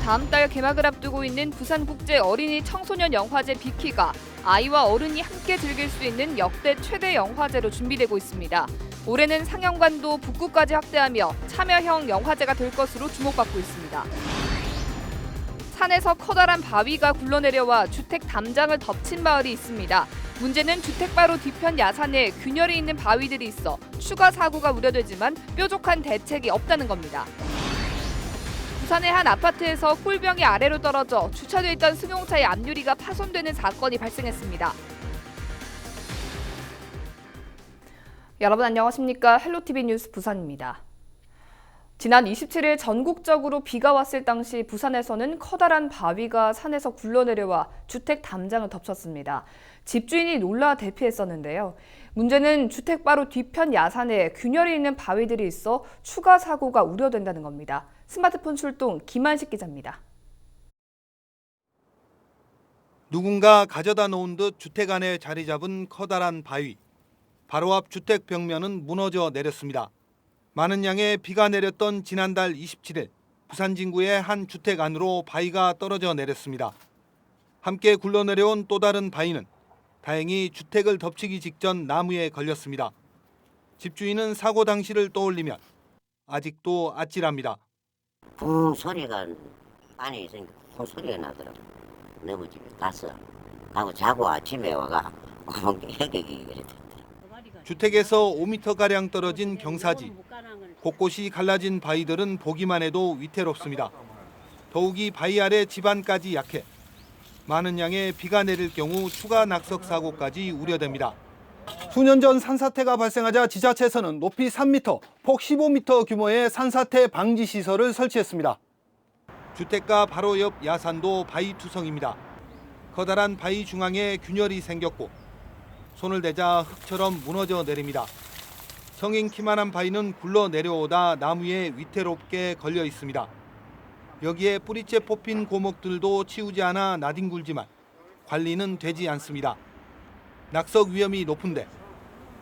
다음 달 개막을 앞두고 있는 부산국제 어린이 청소년 영화제 빅키가 아이와 어른이 함께 즐길 수 있는 역대 최대 영화제로 준비되고 있습니다. 올해는 상영관도 북구까지 확대하며 참여형 영화제가 될 것으로 주목받고 있습니다. 산에서 커다란 바위가 굴러내려와 주택 담장을 덮친 마을이 있습니다. 문제는 주택바로 뒤편 야산에 균열이 있는 바위들이 있어 추가 사고가 우려되지만 뾰족한 대책이 없다는 겁니다. 부산의 한 아파트에서 홀병이 아래로 떨어져 주차돼 있던 승용차의 앞유리가 파손되는 사건이 발생했습니다. 여러분 안녕하십니까? 헬로티비 뉴스 부산입니다. 지난 27일 전국적으로 비가 왔을 당시 부산에서는 커다란 바위가 산에서 굴러내려와 주택 담장을 덮쳤습니다. 집주인이 놀라 대피했었는데요. 문제는 주택 바로 뒤편 야산에 균열이 있는 바위들이 있어 추가 사고가 우려된다는 겁니다. 스마트폰 출동 김한식 기자입니다. 누군가 가져다 놓은 듯 주택 안에 자리 잡은 커다란 바위. 바로 앞 주택 벽면은 무너져 내렸습니다. 많은 양의 비가 내렸던 지난달 27일 부산 진구의 한 주택 안으로 바위가 떨어져 내렸습니다. 함께 굴러내려온 또 다른 바위는 다행히 주택을 덮치기 직전 나무에 걸렸습니다. 집주인은 사고 당시를 떠올리면 아직도 아찔합니다. 쿵 소리가 안에 있으니까 쿵 소리가 나더라고. 너무 집에 갔어. 하고 자고 아침에 와가 헤개기 그랬다. 주택에서 5m가량 떨어진 경사지. 곳곳이 갈라진 바위들은 보기만 해도 위태롭습니다. 더욱이 바위 아래 집안까지 약해 많은 양의 비가 내릴 경우 추가 낙석 사고까지 우려됩니다. 수년 전 산사태가 발생하자 지자체에서는 높이 3m, 폭 15m 규모의 산사태 방지 시설을 설치했습니다. 주택가 바로 옆 야산도 바위 투성입니다. 커다란 바위 중앙에 균열이 생겼고 손을 대자 흙처럼 무너져 내립니다. 성인 키만한 바위는 굴러 내려오다 나무에 위태롭게 걸려 있습니다. 여기에 뿌리째 뽑힌 고목들도 치우지 않아 나뒹굴지만 관리는 되지 않습니다. 낙석 위험이 높은데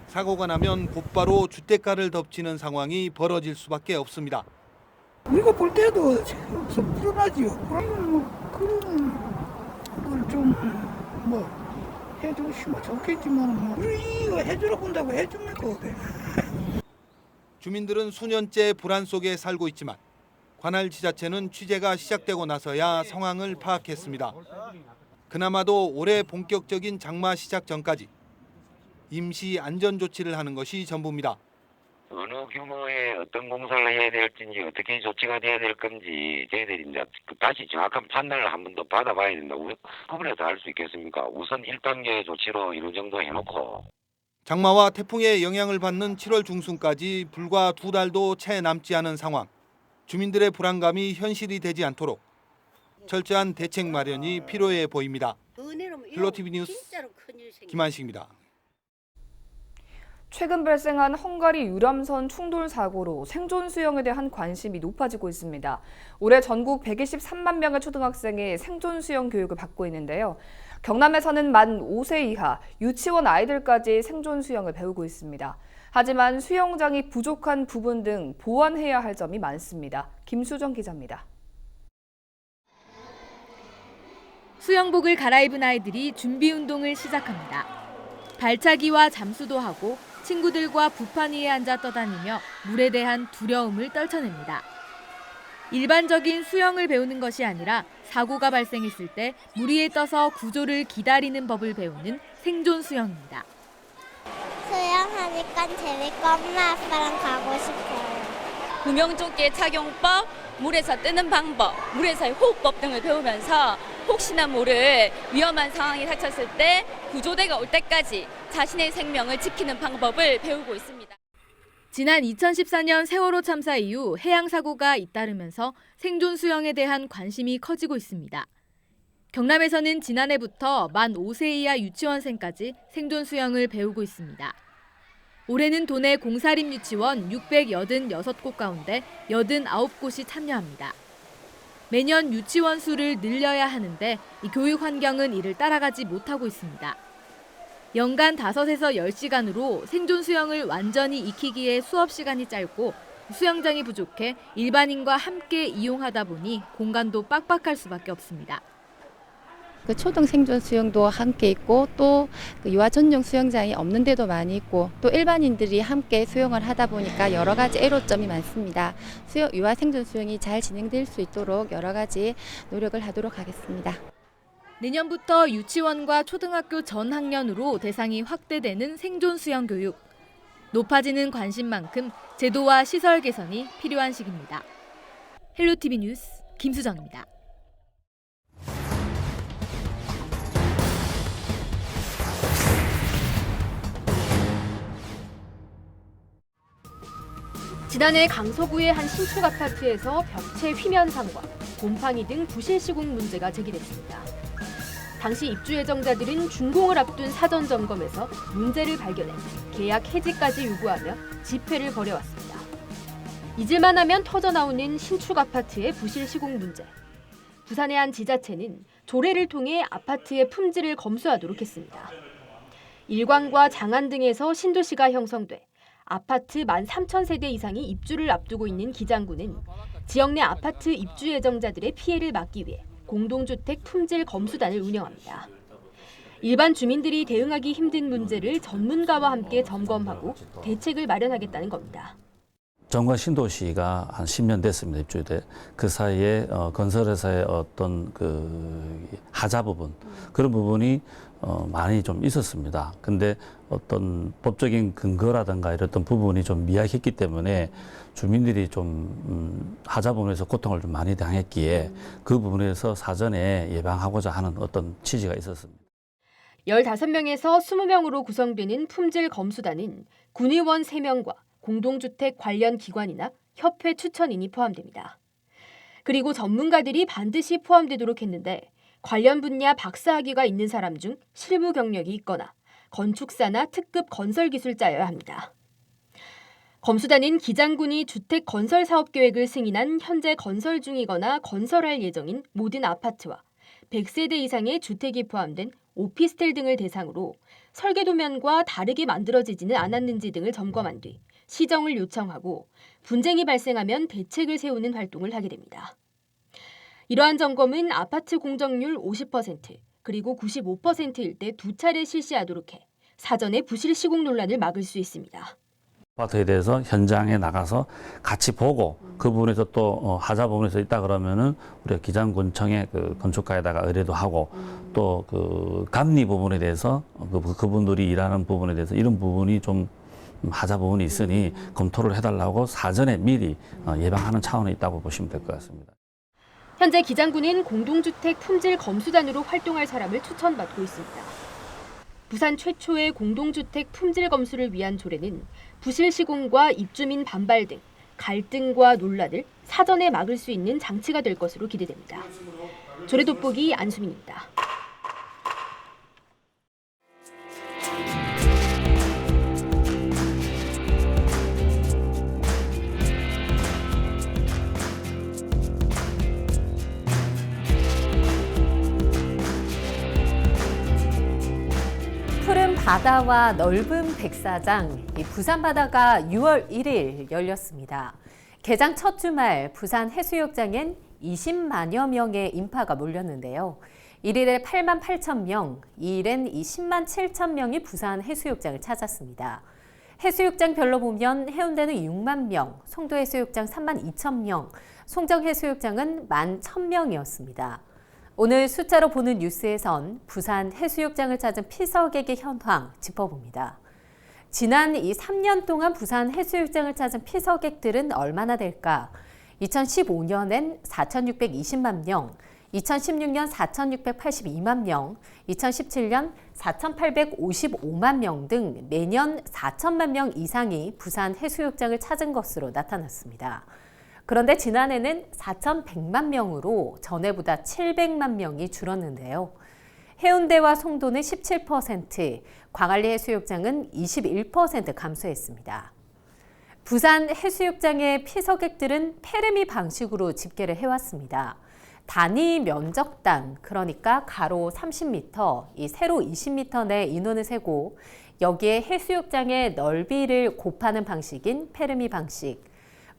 사고가 나면 곧바로 주택가를 덮치는 상황이 벌어질 수밖에 없습니다. 우리가 볼 때도 불안하지요. 그런 걸 좀 해주시면 좋겠지만 우리가 해주러 본다고 해줍니까? 주민들은 수년째 불안 속에 살고 있지만 관할 지자체는 취재가 시작되고 나서야 상황을 파악했습니다. 그나마도 올해 본격적인 장마 시작 전까지 임시 안전 조치를 하는 것이 전부입니다. 어느 규모의 어떤 공사를 해야 될지 어떻게 조치가 돼야 될 건지 저희들이 이제 다시 정확한 판단을 한 번 더 받아봐야 된다고 그분에서 알 수 있겠습니까? 우선 1단계 조치로 이런 정도 해놓고 장마와 태풍의 영향을 받는 7월 중순까지 불과 2달도 채 남지 않은 상황. 주민들의 불안감이 현실이 되지 않도록 철저한 대책 마련이 필요해 보입니다. 헬로티비 뉴스 김한식입니다. 최근 발생한 헝가리 유람선 충돌 사고로 생존 수영에 대한 관심이 높아지고 있습니다. 올해 전국 123만 명의 초등학생이 생존 수영 교육을 받고 있는데요. 경남에서는 만 5세 이하 유치원 아이들까지 생존 수영을 배우고 있습니다. 하지만 수영장이 부족한 부분 등 보완해야 할 점이 많습니다. 김수정 기자입니다. 수영복을 갈아입은 아이들이 준비 운동을 시작합니다. 발차기와 잠수도 하고 친구들과 부판 위에 앉아 떠다니며 물에 대한 두려움을 떨쳐냅니다. 일반적인 수영을 배우는 것이 아니라 사고가 발생했을 때 물 위에 떠서 구조를 기다리는 법을 배우는 생존 수영입니다. 수영하니까 재밌고 엄마 아빠랑 가고 싶어요. 구명조끼 착용법, 물에서 뜨는 방법, 물에서의 호흡법 등을 배우면서 혹시나 모를 위험한 상황이 닥쳤을 때 구조대가 올 때까지 자신의 생명을 지키는 방법을 배우고 있습니다. 지난 2014년 세월호 참사 이후 해양 사고가 잇따르면서 생존 수영에 대한 관심이 커지고 있습니다. 경남에서는 지난해부터 만 5세 이하 유치원생까지 생존 수영을 배우고 있습니다. 올해는 도내 공사립 유치원 686곳 가운데 89곳이 참여합니다. 매년 유치원 수를 늘려야 하는데 이 교육 환경은 이를 따라가지 못하고 있습니다. 연간 5에서 10시간으로 생존 수영을 완전히 익히기에 수업 시간이 짧고 수영장이 부족해 일반인과 함께 이용하다 보니 공간도 빡빡할 수밖에 없습니다. 그 초등 생존 수영도 함께 있고 또 그 유아 전용 수영장이 없는 데도 많이 있고 또 일반인들이 함께 수영을 하다 보니까 여러 가지 애로점이 많습니다. 유아 생존 수영이 잘 진행될 수 있도록 여러 가지 노력을 하도록 하겠습니다. 내년부터 유치원과 초등학교 전 학년으로 대상이 확대되는 생존 수영 교육. 높아지는 관심만큼 제도와 시설 개선이 필요한 시기입니다. 헬로티비 뉴스 김수정입니다. 지난해 강서구의 한 신축 아파트에서 벽체 휘면상과 곰팡이 등 부실 시공 문제가 제기됐습니다. 당시 입주 예정자들은 준공을 앞둔 사전 점검에서 문제를 발견해 계약 해지까지 요구하며 집회를 벌여왔습니다. 잊을만 하면 터져나오는 신축 아파트의 부실 시공 문제. 부산의 한 지자체는 조례를 통해 아파트의 품질을 검수하도록 했습니다. 일광과 장안 등에서 신도시가 형성돼 아파트 13,000세대 이상이 입주를 앞두고 있는 기장구는 지역 내 아파트 입주 예정자들의 피해를 막기 위해 공동주택 품질 검수단을 운영합니다. 일반 주민들이 대응하기 힘든 문제를 전문가와 함께 점검하고 대책을 마련하겠다는 겁니다. 정관 신도시가 한 10년 됐습니다. 입주돼. 그 사이에 건설회사의 어떤 그 하자 부분 그런 부분이 많이 좀 있었습니다. 근데 어떤 법적인 근거라든가 이런 부분이 좀 미약했기 때문에 주민들이 좀 하자 부분에서 고통을 좀 많이 당했기에 그 부분에서 사전에 예방하고자 하는 어떤 취지가 있었습니다. 15명에서 20명으로 구성되는 품질 검수단은 군의원 3명과 공동주택 관련 기관이나 협회 추천인이 포함됩니다. 그리고 전문가들이 반드시 포함되도록 했는데 관련 분야 박사학위가 있는 사람 중 실무 경력이 있거나 건축사나 특급 건설기술자여야 합니다. 검수단은 기장군이 주택 건설 사업 계획을 승인한 현재 건설 중이거나 건설할 예정인 모든 아파트와 100세대 이상의 주택이 포함된 오피스텔 등을 대상으로 설계 도면과 다르게 만들어지지는 않았는지 등을 점검한 뒤 시정을 요청하고 분쟁이 발생하면 대책을 세우는 활동을 하게 됩니다. 이러한 점검은 아파트 공정률 50% 그리고 95%일 때 2차례 실시하도록 해 사전에 부실 시공 논란을 막을 수 있습니다. 아파트에 대해서 현장에 나가서 같이 보고 그 부분에서 또 하자 부분에서 있다 그러면은 우리가 기장군청의 그 건축가에다가 의뢰도 하고 또 그 감리 부분에 대해서 그분들이 일하는 부분에 대해서 이런 부분이 좀 하자 부분이 있으니 검토를 해달라고 사전에 미리 예방하는 차원이 있다고 보시면 될 것 같습니다. 현재 기장군은 공동주택 품질 검수단으로 활동할 사람을 추천받고 있습니다. 부산 최초의 공동주택 품질 검수를 위한 조례는 부실 시공과 입주민 반발 등 갈등과 논란을 사전에 막을 수 있는 장치가 될 것으로 기대됩니다. 조례 돋보기 안수민입니다. 푸른 바다와 넓은 백사장, 부산 바다가 6월 1일 열렸습니다. 개장 첫 주말 부산 해수욕장엔 20만여 명의 인파가 몰렸는데요. 1일에 8만 8천 명, 2일엔 10만 7천 명이 부산 해수욕장을 찾았습니다. 해수욕장별로 보면 해운대는 6만 명, 송도해수욕장 3만 2천 명, 송정해수욕장은 1만 1,000명이었습니다. 오늘 숫자로 보는 뉴스에선 부산 해수욕장을 찾은 피서객의 현황 짚어봅니다. 지난 이 3년 동안 부산 해수욕장을 찾은 피서객들은 얼마나 될까? 2015년엔 4,620만 명, 2016년 4,682만 명, 2017년 4,855만 명 등 매년 4천만 명 이상이 부산 해수욕장을 찾은 것으로 나타났습니다. 그런데 지난해는 4,100만 명으로 전해보다 700만 명이 줄었는데요. 해운대와 송도는 17%, 광안리 해수욕장은 21% 감소했습니다. 부산 해수욕장의 피서객들은 페르미 방식으로 집계를 해왔습니다. 단위 면적당, 그러니까 가로 30m, 이 세로 20m 내 인원을 세고 여기에 해수욕장의 넓이를 곱하는 방식인 페르미 방식,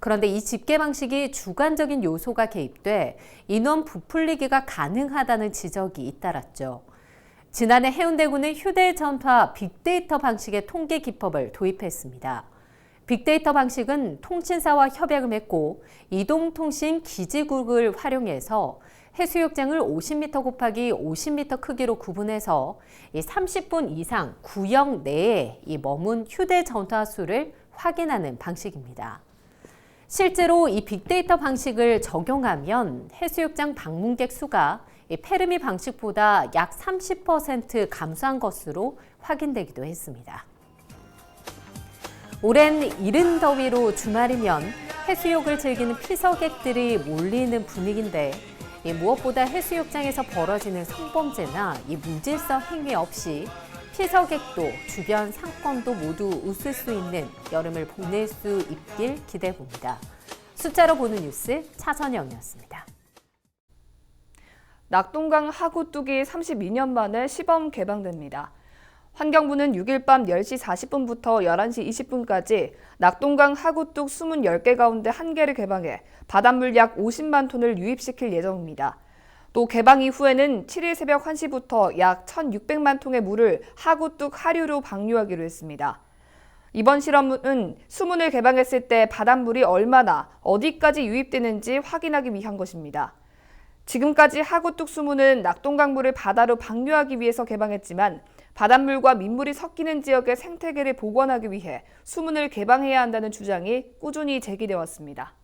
그런데 이 집계 방식이 주관적인 요소가 개입돼 인원 부풀리기가 가능하다는 지적이 잇따랐죠. 지난해 해운대구는 휴대전화 빅데이터 방식의 통계 기법을 도입했습니다. 빅데이터 방식은 통신사와 협약을 맺고 이동통신 기지국을 활용해서 해수욕장을 50m 곱하기 50m 크기로 구분해서 30분 이상 구역 내에 머문 휴대전화 수를 확인하는 방식입니다. 실제로 이 빅데이터 방식을 적용하면 해수욕장 방문객 수가 페르미 방식보다 약 30% 감소한 것으로 확인되기도 했습니다. 오랜 이른 더위로 주말이면 해수욕을 즐기는 피서객들이 몰리는 분위기인데 무엇보다 해수욕장에서 벌어지는 성범죄나 무질서 행위 없이 피서객도 주변 상권도 모두 웃을 수 있는 여름을 보낼 수 있길 기대해봅니다. 숫자로 보는 뉴스 차선영이었습니다. 낙동강 하구뚝이 32년 만에 시범 개방됩니다. 환경부는 6일 밤 10시 40분부터 11시 20분까지 낙동강 하구뚝 수문 10개 가운데 1개를 개방해 바닷물 약 50만 톤을 유입시킬 예정입니다. 또 개방 이후에는 7일 새벽 1시부터 약 1,600만 통의 물을 하구뚝 하류로 방류하기로 했습니다. 이번 실험은 수문을 개방했을 때 바닷물이 얼마나 어디까지 유입되는지 확인하기 위한 것입니다. 지금까지 하구뚝 수문은 낙동강물을 바다로 방류하기 위해서 개방했지만 바닷물과 민물이 섞이는 지역의 생태계를 복원하기 위해 수문을 개방해야 한다는 주장이 꾸준히 제기되어 왔습니다.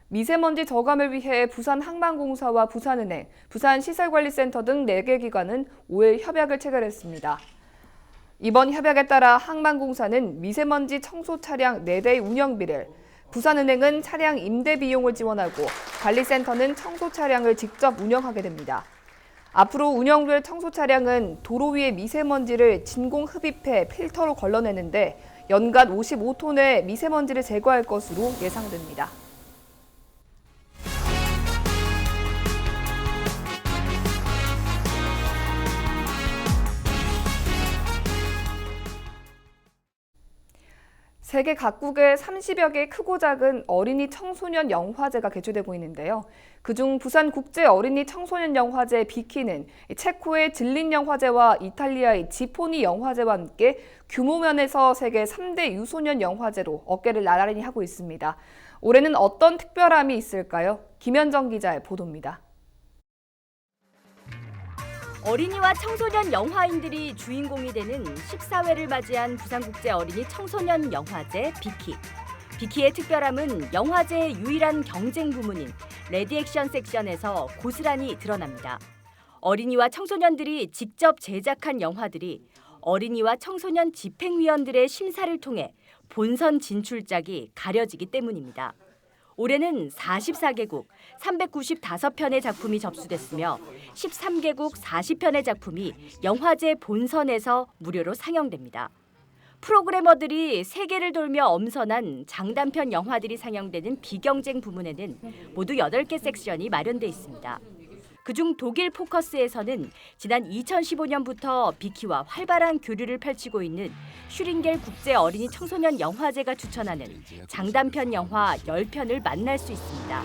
미세먼지 저감을 위해 부산항만공사와 부산은행, 부산시설관리센터 등 4개 기관은 5일 협약을 체결했습니다. 이번 협약에 따라 항만공사는 미세먼지 청소 차량 4대의 운영비를, 부산은행은 차량 임대 비용을 지원하고 관리센터는 청소 차량을 직접 운영하게 됩니다. 앞으로 운영될 청소 차량은 도로 위의 미세먼지를 진공 흡입해 필터로 걸러내는데 연간 55톤의 미세먼지를 제거할 것으로 예상됩니다. 세계 각국의 30여 개의 크고 작은 어린이 청소년 영화제가 개최되고 있는데요. 그중 부산국제 어린이 청소년 영화제 비키는 체코의 질린 영화제와 이탈리아의 지포니 영화제와 함께 규모 면에서 세계 3대 유소년 영화제로 어깨를 나란히 하고 있습니다. 올해는 어떤 특별함이 있을까요? 김현정 기자의 보도입니다. 어린이와 청소년 영화인들이 주인공이 되는 14회를 맞이한 부산국제 어린이 청소년 영화제 비키. 비키의 특별함은 영화제의 유일한 경쟁 부문인 레디액션 섹션에서 고스란히 드러납니다. 어린이와 청소년들이 직접 제작한 영화들이 어린이와 청소년 집행위원들의 심사를 통해 본선 진출작이 가려지기 때문입니다. 올해는 44개국 395편의 작품이 접수됐으며 13개국 40편의 작품이 영화제 본선에서 무료로 상영됩니다. 프로그래머들이 세계를 돌며 엄선한 장단편 영화들이 상영되는 비경쟁 부문에는 모두 8개 섹션이 마련돼 있습니다. 그중 독일 포커스에서는 지난 2015년부터 비키와 활발한 교류를 펼치고 있는 슈링겔 국제 어린이 청소년 영화제가 추천하는 장단편 영화 10편을 만날 수 있습니다.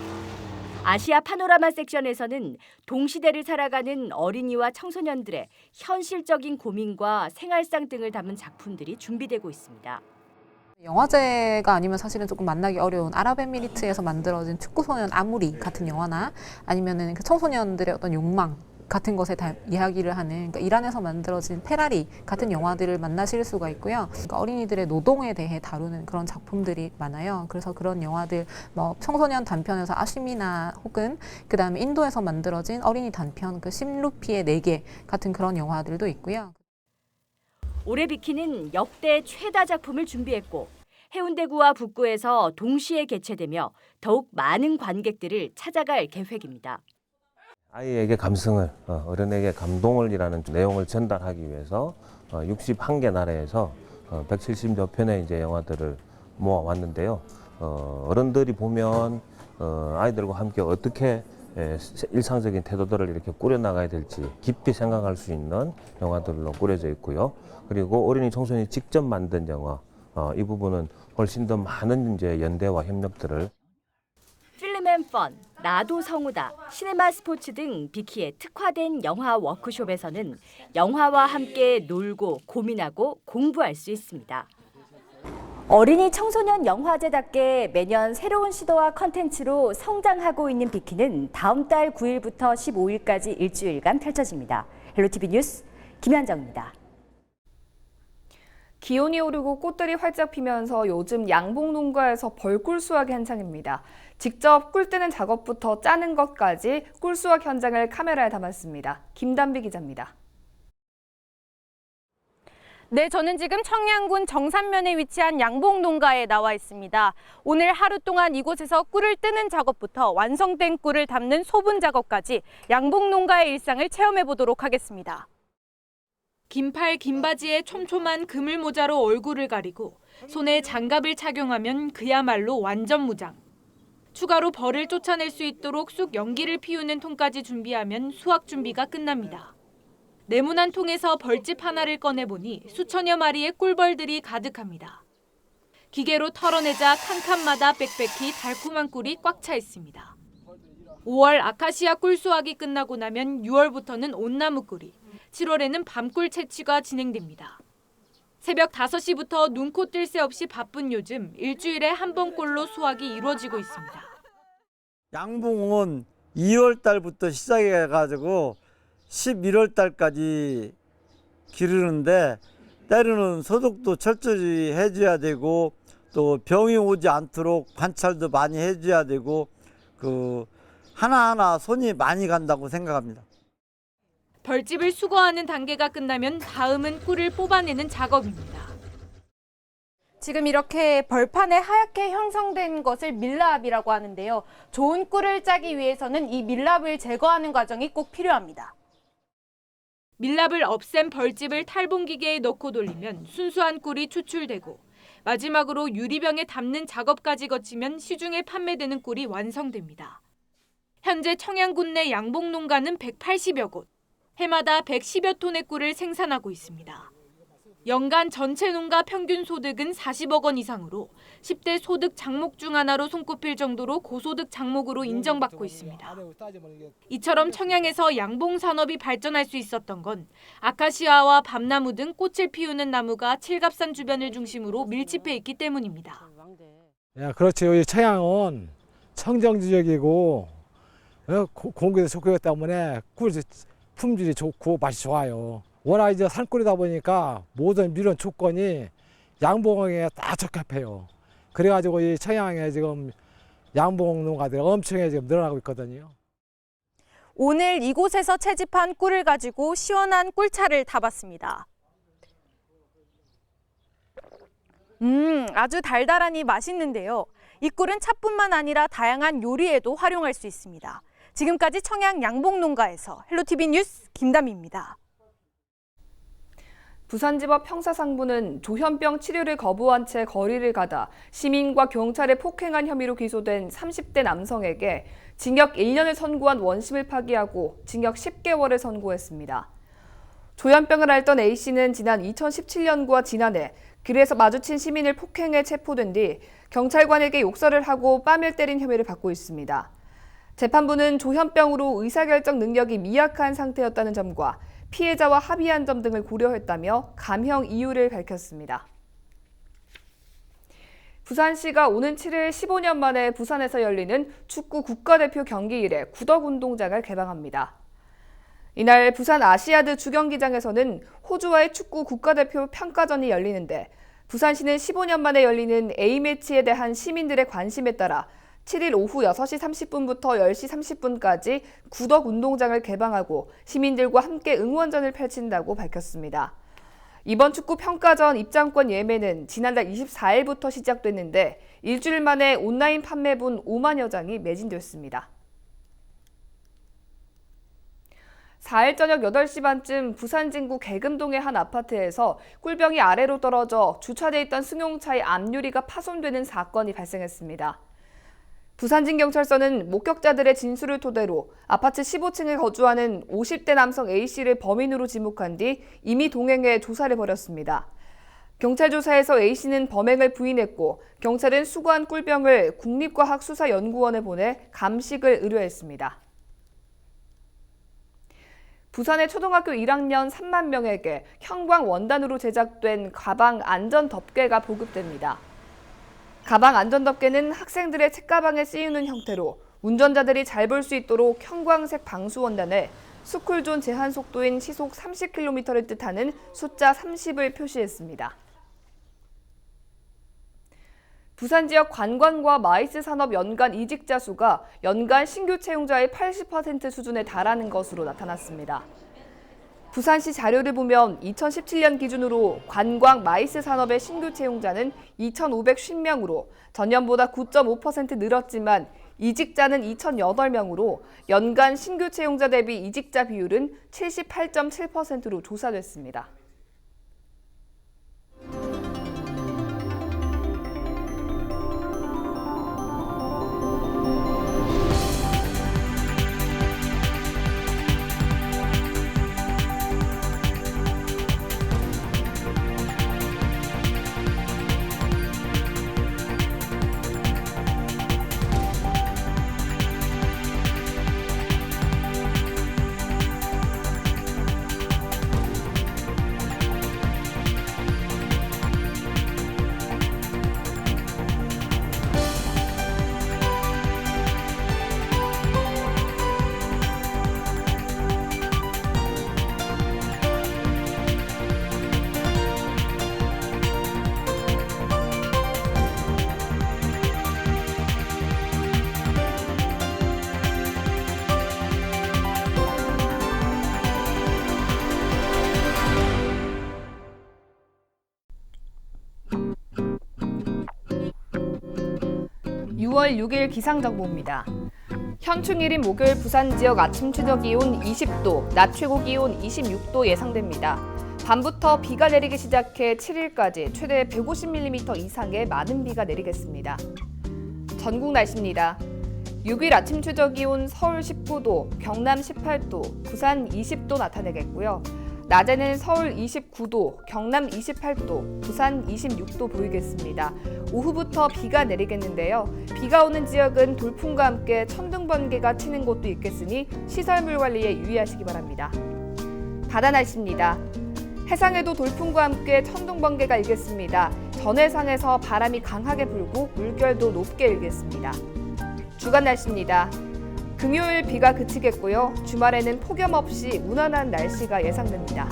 아시아 파노라마 섹션에서는 동시대를 살아가는 어린이와 청소년들의 현실적인 고민과 생활상 등을 담은 작품들이 준비되고 있습니다. 영화제가 아니면 사실은 조금 만나기 어려운 아랍에미리트에서 만들어진 축구소년 아무리 같은 영화나 아니면은 그 청소년들의 어떤 욕망 같은 것에 다 이야기를 하는 그러니까 이란에서 만들어진 페라리 같은 영화들을 만나실 수가 있고요. 그러니까 어린이들의 노동에 대해 다루는 그런 작품들이 많아요. 그래서 그런 영화들 뭐 청소년 단편에서 아시미나 혹은 그다음에 인도에서 만들어진 어린이 단편 그 심루피의 4개 같은 그런 영화들도 있고요. 올해 비키는 역대 최다 작품을 준비했고 해운대구와 북구에서 동시에 개최되며 더욱 많은 관객들을 찾아갈 계획입니다. 아이에게 감성을, 어른에게 감동을이라는 내용을 전달하기 위해서 61개 나라에서 170여 편의 이제 영화들을 모아왔는데요. 어른들이 보면 아이들과 함께 어떻게 일상적인 태도들을 이렇게 꾸려나가야 될지 깊이 생각할 수 있는 영화들로 꾸려져 있고요. 그리고 어린이 청소년이 직접 만든 영화, 이 부분은 훨씬 더 많은 이제 연대와 협력들을 필름앤펀, 나도 성우다, 시네마 스포츠 등 비키에 특화된 영화 워크숍에서는 영화와 함께 놀고 고민하고 공부할 수 있습니다. 어린이 청소년 영화제답게 매년 새로운 시도와 컨텐츠로 성장하고 있는 비키는 다음 달 9일부터 15일까지 일주일간 펼쳐집니다. 헬로티비 뉴스 김현정입니다. 기온이 오르고 꽃들이 활짝 피면서 요즘 양봉 농가에서 벌꿀 수확이 한창입니다. 직접 꿀 뜨는 작업부터 짜는 것까지 꿀 수확 현장을 카메라에 담았습니다. 김단비 기자입니다. 네, 저는 지금 청양군 정산면에 위치한 양봉 농가에 나와 있습니다. 오늘 하루 동안 이곳에서 꿀을 뜨는 작업부터 완성된 꿀을 담는 소분 작업까지 양봉 농가의 일상을 체험해 보도록 하겠습니다. 긴팔 긴 바지에 촘촘한 그물 모자로 얼굴을 가리고 손에 장갑을 착용하면 그야말로 완전 무장. 추가로 벌을 쫓아낼 수 있도록 쑥 연기를 피우는 통까지 준비하면 수확 준비가 끝납니다. 네모난 통에서 벌집 하나를 꺼내보니 수천여 마리의 꿀벌들이 가득합니다. 기계로 털어내자 칸칸마다 빽빽히 달콤한 꿀이 꽉 차 있습니다. 5월 아카시아 꿀 수확이 끝나고 나면 6월부터는 온나무 꿀이, 7월에는 밤꿀 채취가 진행됩니다. 새벽 5시부터 눈코 뜰 새 없이 바쁜 요즘 일주일에 한 번꼴로 수확이 이루어지고 있습니다. 양봉은 2월 달부터 시작해가지고 11월 달까지 기르는데 때로는 소독도 철저히 해줘야 되고 또 병이 오지 않도록 관찰도 많이 해줘야 되고 하나하나 손이 많이 간다고 생각합니다. 벌집을 수거하는 단계가 끝나면 다음은 꿀을 뽑아내는 작업입니다. 지금 이렇게 벌판에 하얗게 형성된 것을 밀랍이라고 하는데요. 좋은 꿀을 짜기 위해서는 이 밀랍을 제거하는 과정이 꼭 필요합니다. 밀랍을 없앤 벌집을 탈봉기계에 넣고 돌리면 순수한 꿀이 추출되고 마지막으로 유리병에 담는 작업까지 거치면 시중에 판매되는 꿀이 완성됩니다. 현재 청양군 내 양봉 농가는 180여 곳, 해마다 110여 톤의 꿀을 생산하고 있습니다. 연간 전체 농가 평균 소득은 40억 원 이상으로 10대 소득 장목 중 하나로 손꼽힐 정도로 고소득 장목으로 인정받고 있습니다. 이처럼 청양에서 양봉 산업이 발전할 수 있었던 건 아카시아와 밤나무 등 꽃을 피우는 나무가 칠갑산 주변을 중심으로 밀집해 있기 때문입니다. 그렇죠. 이 청양은 청정 지역이고 공기도 좋기 때문에 꿀 품질이 좋고 맛이 좋아요. 워낙 이제 산골이다 보니까 모든 밀원 조건이 양봉에 딱 적합해요. 그래가지고 이 청양에 지금 양봉 농가들이 엄청 지금 늘어나고 있거든요. 오늘 이곳에서 채집한 꿀을 가지고 시원한 꿀차를 타봤습니다. 아주 달달하니 맛있는데요. 이 꿀은 차뿐만 아니라 다양한 요리에도 활용할 수 있습니다. 지금까지 청양 양봉 농가에서 헬로티비 뉴스 김담희입니다. 부산지법 형사상부는 조현병 치료를 거부한 채 거리를 가다 시민과 경찰에 폭행한 혐의로 기소된 30대 남성에게 징역 1년을 선고한 원심을 파기하고 징역 10개월을 선고했습니다. 조현병을 앓던 A씨는 지난 2017년과 지난해 길에서 마주친 시민을 폭행해 체포된 뒤 경찰관에게 욕설을 하고 뺨을 때린 혐의를 받고 있습니다. 재판부는 조현병으로 의사결정 능력이 미약한 상태였다는 점과 피해자와 합의한 점 등을 고려했다며 감형 이유를 밝혔습니다. 부산시가 오는 7일 15년 만에 부산에서 열리는 축구 국가대표 경기일에 구덕운동장을 개방합니다. 이날 부산 아시아드 주경기장에서는 호주와의 축구 국가대표 평가전이 열리는데 부산시는 15년 만에 열리는 A매치에 대한 시민들의 관심에 따라 7일 오후 6시 30분부터 10시 30분까지 구덕운동장을 개방하고 시민들과 함께 응원전을 펼친다고 밝혔습니다. 이번 축구 평가전 입장권 예매는 지난달 24일부터 시작됐는데 일주일 만에 온라인 판매분 5만여 장이 매진됐습니다. 4일 저녁 8시 반쯤 부산 진구 계금동의 한 아파트에서 꿀병이 아래로 떨어져 주차돼 있던 승용차의 앞유리가 파손되는 사건이 발생했습니다. 부산진경찰서는 목격자들의 진술을 토대로 아파트 15층에 거주하는 50대 남성 A씨를 범인으로 지목한 뒤 임의 동행해 조사를 벌였습니다. 경찰 조사에서 A씨는 범행을 부인했고 경찰은 수거한 꿀병을 국립과학수사연구원에 보내 감식을 의뢰했습니다. 부산의 초등학교 1학년 3만 명에게 형광 원단으로 제작된 가방 안전덮개가 보급됩니다. 가방 안전덮개는 학생들의 책가방에 씌우는 형태로 운전자들이 잘 볼 수 있도록 형광색 방수 원단에 스쿨존 제한 속도인 시속 30km를 뜻하는 숫자 30을 표시했습니다. 부산 지역 관광과 마이스 산업 연간 이직자 수가 연간 신규 채용자의 80% 수준에 달하는 것으로 나타났습니다. 부산시 자료를 보면 2017년 기준으로 관광 마이스 산업의 신규 채용자는 2,550명으로 전년보다 9.5% 늘었지만 이직자는 2,008명으로 연간 신규 채용자 대비 이직자 비율은 78.7%로 조사됐습니다. (6월 6일) 기상정보입니다. 현충일인 목요일 부산 지역 아침 최저 기온 20도, 낮 최고 기온 26도 예상됩니다. 밤부터 비가 내리기 시작해 7일까지 최대 150mm 이상의 많은 비가 내리겠습니다. 전국 날씨입니다. 6일 아침 최저 기온 서울 19도, 경남 18도, 부산 20도 나타내겠고요. 낮에는 서울 29도, 경남 28도, 부산 26도 보이겠습니다. 오후부터 비가 내리겠는데요. 비가 오는 지역은 돌풍과 함께 천둥, 번개가 치는 곳도 있겠으니 시설물 관리에 유의하시기 바랍니다. 바다 날씨입니다. 해상에도 돌풍과 함께 천둥, 번개가 일겠습니다. 전해상에서 바람이 강하게 불고 물결도 높게 일겠습니다. 주간 날씨입니다. 금요일 비가 그치겠고요. 주말에는 폭염 없이 무난한 날씨가 예상됩니다.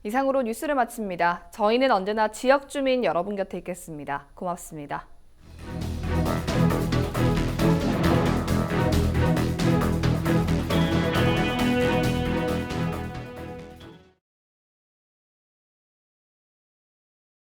이상으로 뉴스를 마칩니다. 저희는 언제나 지역 주민 여러분 곁에 있겠습니다. 고맙습니다.